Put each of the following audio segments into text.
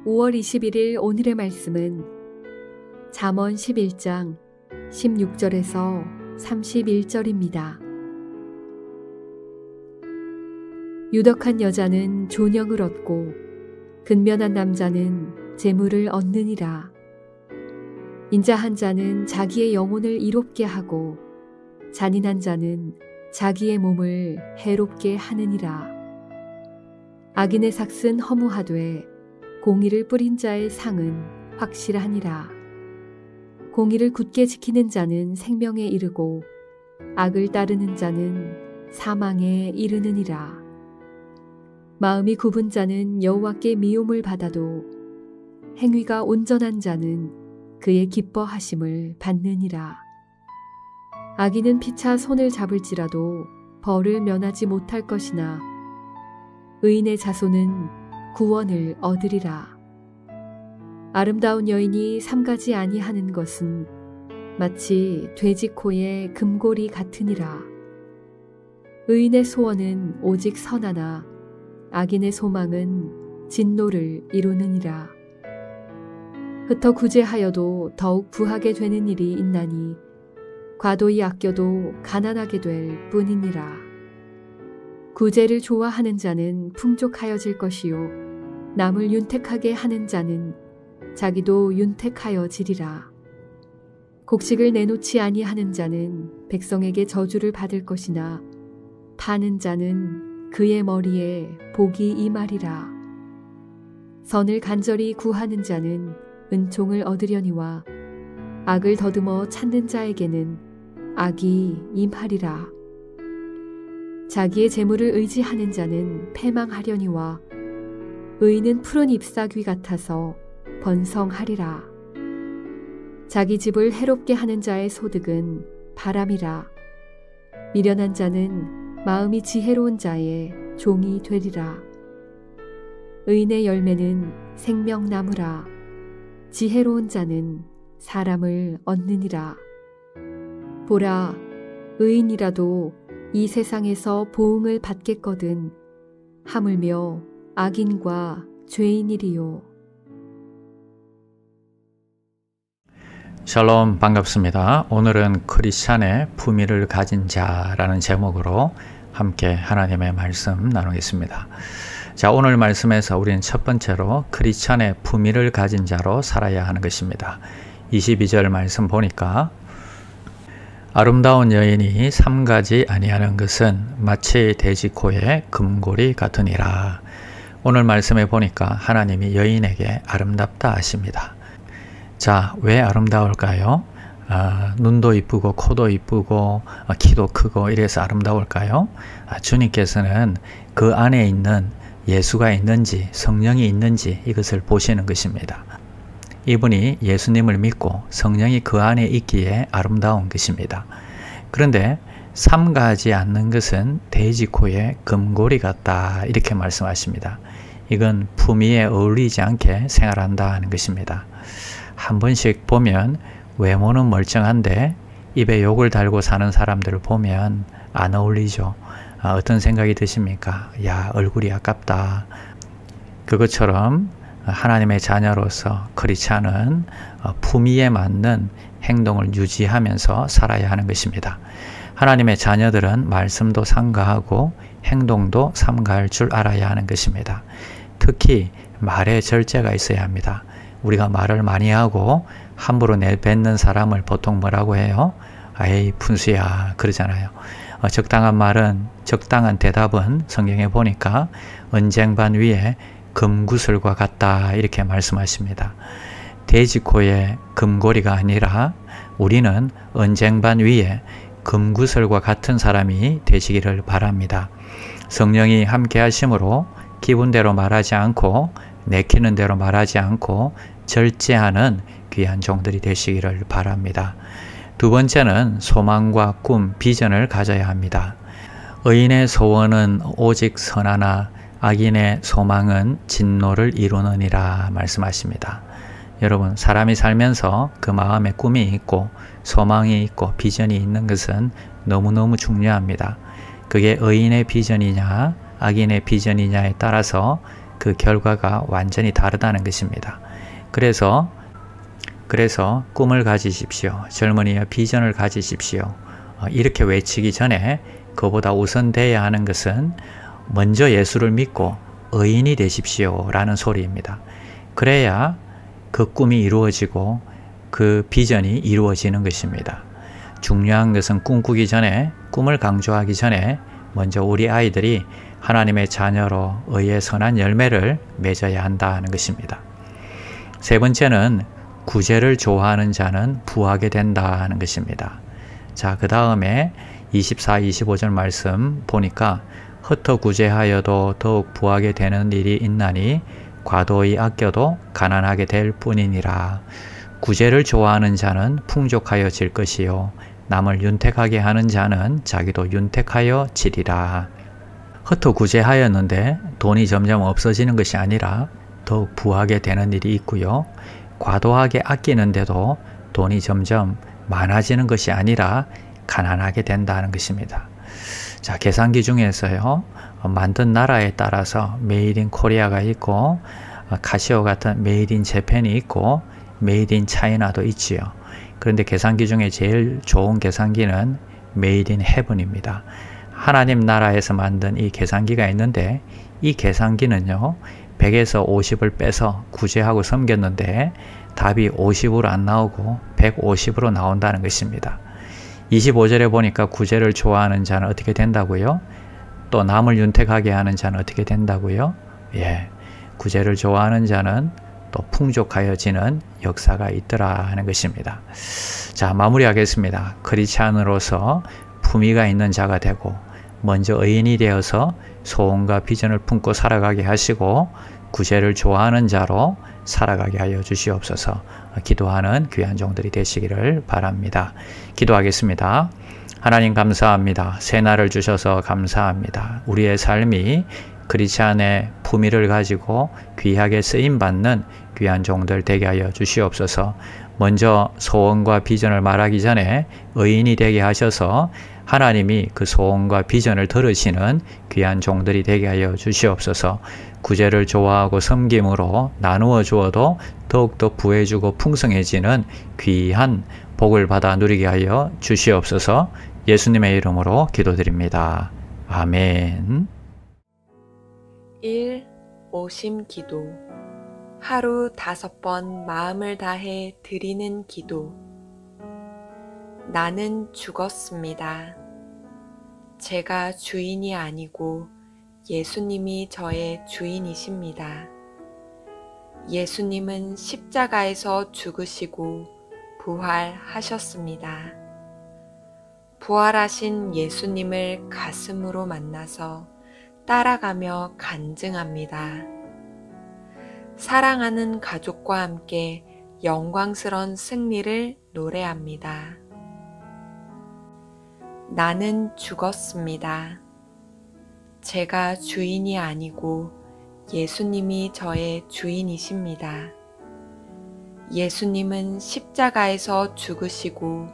5월 21일 오늘의 말씀은 잠언 11장 16절에서 31절입니다. 유덕한 여자는 존영을 얻고 근면한 남자는 재물을 얻느니라. 인자한 자는 자기의 영혼을 이롭게 하고 잔인한 자는 자기의 몸을 해롭게 하느니라. 악인의 삭은 허무하되 공의를 뿌린 자의 상은 확실하니라. 공의를 굳게 지키는 자는 생명에 이르고 악을 따르는 자는 사망에 이르느니라. 마음이 굽은 자는 여호와께 미움을 받아도 행위가 온전한 자는 그의 기뻐하심을 받느니라. 악인은 피차 손을 잡을지라도 벌을 면하지 못할 것이나 의인의 자손은 구원을 얻으리라. 아름다운 여인이 삼가지 아니하는 것은 마치 돼지 코의 금고리 같으니라. 의인의 소원은 오직 선하나 악인의 소망은 진노를 이루느니라. 흩어 구제하여도 더욱 부하게 되는 일이 있나니 과도히 아껴도 가난하게 될 뿐이니라. 구제를 좋아하는 자는 풍족하여질 것이요 남을 윤택하게 하는 자는 자기도 윤택하여지리라. 곡식을 내놓지 아니하는 자는 백성에게 저주를 받을 것이나 파는 자는 그의 머리에 복이 임하리라. 선을 간절히 구하는 자는 은총을 얻으려니와 악을 더듬어 찾는 자에게는 악이 임하리라. 자기의 재물을 의지하는 자는 패망하려니와 의인은 푸른 잎사귀 같아서 번성하리라. 자기 집을 해롭게 하는 자의 소득은 바람이라. 미련한 자는 마음이 지혜로운 자의 종이 되리라. 의인의 열매는 생명나무라. 지혜로운 자는 사람을 얻느니라. 보라, 의인이라도 이 세상에서 보응을 받겠거든 하물며 악인과 죄인이리요. 샬롬, 반갑습니다. 오늘은 크리스찬의 품위를 가진 자라는 제목으로 함께 하나님의 말씀 나누겠습니다. 자, 오늘 말씀에서 우리는 첫 번째로 크리스찬의 품위를 가진 자로 살아야 하는 것입니다. 22절 말씀 보니까 아름다운 여인이 삼가지 아니하는 것은 마치 돼지코의 금고리 같으니라. 오늘 말씀에 보니까 하나님이 여인에게 아름답다 하십니다. 자, 왜 아름다울까요? 눈도 이쁘고 코도 이쁘고 키도 크고 이래서 아름다울까요? 주님께서는 그 안에 있는 예수가 있는지 성령이 있는지 이것을 보시는 것입니다. 이분이 예수님을 믿고 성령이 그 안에 있기에 아름다운 것입니다. 그런데 삼가하지 않는 것은 돼지코의 금고리 같다 이렇게 말씀하십니다. 이건 품위에 어울리지 않게 생활한다는 것입니다. 한 번씩 보면 외모는 멀쩡한데 입에 욕을 달고 사는 사람들을 보면 안 어울리죠. 어떤 생각이 드십니까? 야, 얼굴이 아깝다. 그것처럼 하나님의 자녀로서 크리스찬은 품위에 맞는 행동을 유지하면서 살아야 하는 것입니다. 하나님의 자녀들은 말씀도 삼가하고 행동도 삼가할 줄 알아야 하는 것입니다. 특히 말에 절제가 있어야 합니다. 우리가 말을 많이 하고 함부로 내뱉는 사람을 보통 뭐라고 해요? 에이, 푼수야 그러잖아요. 적당한 말은, 적당한 대답은 성경에 보니까 언쟁반 위에 금구슬과 같다 이렇게 말씀하십니다. 돼지코의 금고리가 아니라 우리는 언쟁반 위에 금구슬과 같은 사람이 되시기를 바랍니다. 성령이 함께 하심으로 기분대로 말하지 않고 내키는 대로 말하지 않고 절제하는 귀한 종들이 되시기를 바랍니다. 두 번째는 소망과 꿈, 비전을 가져야 합니다. 의인의 소원은 오직 선하나 악인의 소망은 진노를 이루느니라 말씀하십니다. 여러분, 사람이 살면서 그 마음에 꿈이 있고 소망이 있고 비전이 있는 것은 너무너무 중요합니다. 그게 의인의 비전이냐 악인의 비전이냐에 따라서 그 결과가 완전히 다르다는 것입니다. 그래서 꿈을 가지십시오. 젊은이여 비전을 가지십시오. 이렇게 외치기 전에 그보다 우선돼야 하는 것은 먼저 예수를 믿고 의인이 되십시오 라는 소리입니다. 그래야 그 꿈이 이루어지고 그 비전이 이루어지는 것입니다. 중요한 것은 꿈꾸기 전에, 꿈을 강조하기 전에 먼저 우리 아이들이 하나님의 자녀로 의의 선한 열매를 맺어야 한다는 것입니다. 세 번째는 구제를 좋아하는 자는 부하게 된다는 것입니다. 자, 그 다음에 24, 25절 말씀 보니까 흩어 구제하여도 더욱 부하게 되는 일이 있나니 과도히 아껴도 가난하게 될 뿐이니라. 구제를 좋아하는 자는 풍족하여질 것이요 남을 윤택하게 하는 자는 자기도 윤택하여 지리라. 흩어 구제하였는데 돈이 점점 없어지는 것이 아니라 더욱 부하게 되는 일이 있고요. 과도하게 아끼는데도 돈이 점점 많아지는 것이 아니라 가난하게 된다는 것입니다. 자, 계산기 중에서요, 만든 나라에 따라서 메이드 인 코리아가 있고, 카시오 같은 메이드 인 재팬이 있고, 메이드 인 차이나도 있지요. 그런데 계산기 중에 제일 좋은 계산기는 메이드 인 헤븐입니다. 하나님 나라에서 만든 이 계산기가 있는데, 이 계산기는요, 100에서 50을 빼서 구제하고 섬겼는데 답이 50으로 안 나오고 150으로 나온다는 것입니다. 25절에 보니까 구제를 좋아하는 자는 어떻게 된다고요? 또 남을 윤택하게 하는 자는 어떻게 된다고요? 예, 구제를 좋아하는 자는 또 풍족하여지는 역사가 있더라 하는 것입니다. 자, 마무리하겠습니다. 크리스찬으로서 품위가 있는 자가 되고 먼저 의인이 되어서 소원과 비전을 품고 살아가게 하시고 구제를 좋아하는 자로 살아가게 하여 주시옵소서. 기도하는 귀한 종들이 되시기를 바랍니다. 기도하겠습니다. 하나님 감사합니다. 새 날을 주셔서 감사합니다. 우리의 삶이 크리스찬의 품위를 가지고 귀하게 쓰임받는 귀한 종들 되게 하여 주시옵소서. 먼저 소원과 비전을 말하기 전에 의인이 되게 하셔서 하나님이 그 소원과 비전을 들으시는 귀한 종들이 되게 하여 주시옵소서. 구제를 좋아하고 섬김으로 나누어 주어도 더욱더 부해주고 풍성해지는 귀한 복을 받아 누리게 하여 주시옵소서. 예수님의 이름으로 기도드립니다. 아멘. 1. 오심 기도. 하루 5번 마음을 다해 드리는 기도. 나는 죽었습니다. 제가 주인이 아니고 예수님이 저의 주인이십니다. 예수님은 십자가에서 죽으시고 부활하셨습니다. 부활하신 예수님을 가슴으로 만나서 따라가며 간증합니다. 사랑하는 가족과 함께 영광스러운 승리를 노래합니다. 나는 죽었습니다. 제가 주인이 아니고 예수님이 저의 주인이십니다. 예수님은 십자가에서 죽으시고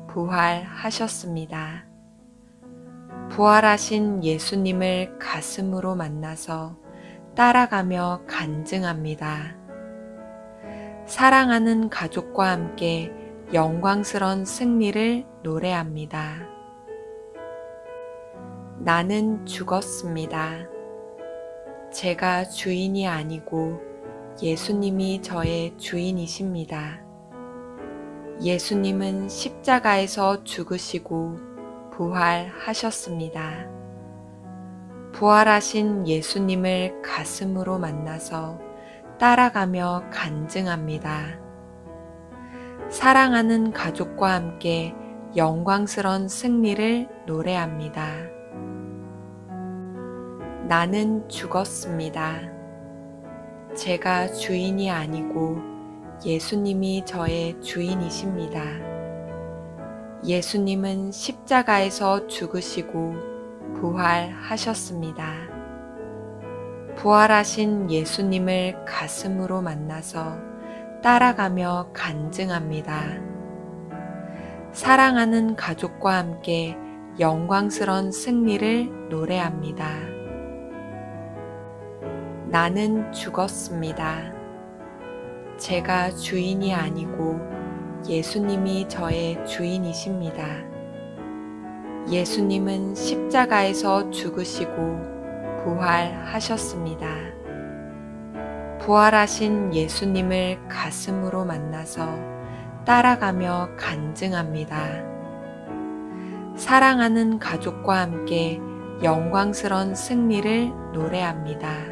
부활하셨습니다. 부활하신 예수님을 가슴으로 만나서 따라가며 간증합니다. 사랑하는 가족과 함께 영광스러운 승리를 노래합니다. 나는 죽었습니다. 제가 주인이 아니고 예수님이 저의 주인이십니다. 예수님은 십자가에서 죽으시고 부활하셨습니다. 부활하신 예수님을 가슴으로 만나서 따라가며 간증합니다. 사랑하는 가족과 함께 영광스러운 승리를 노래합니다. 나는 죽었습니다. 제가 주인이 아니고 예수님이 저의 주인이십니다. 예수님은 십자가에서 죽으시고 부활하셨습니다. 부활하신 예수님을 가슴으로 만나서 따라가며 간증합니다. 사랑하는 가족과 함께 영광스러운 승리를 노래합니다. 나는 죽었습니다. 제가 주인이 아니고 예수님이 저의 주인이십니다. 예수님은 십자가에서 죽으시고 부활하셨습니다. 부활하신 예수님을 가슴으로 만나서 따라가며 간증합니다. 사랑하는 가족과 함께 영광스러운 승리를 노래합니다.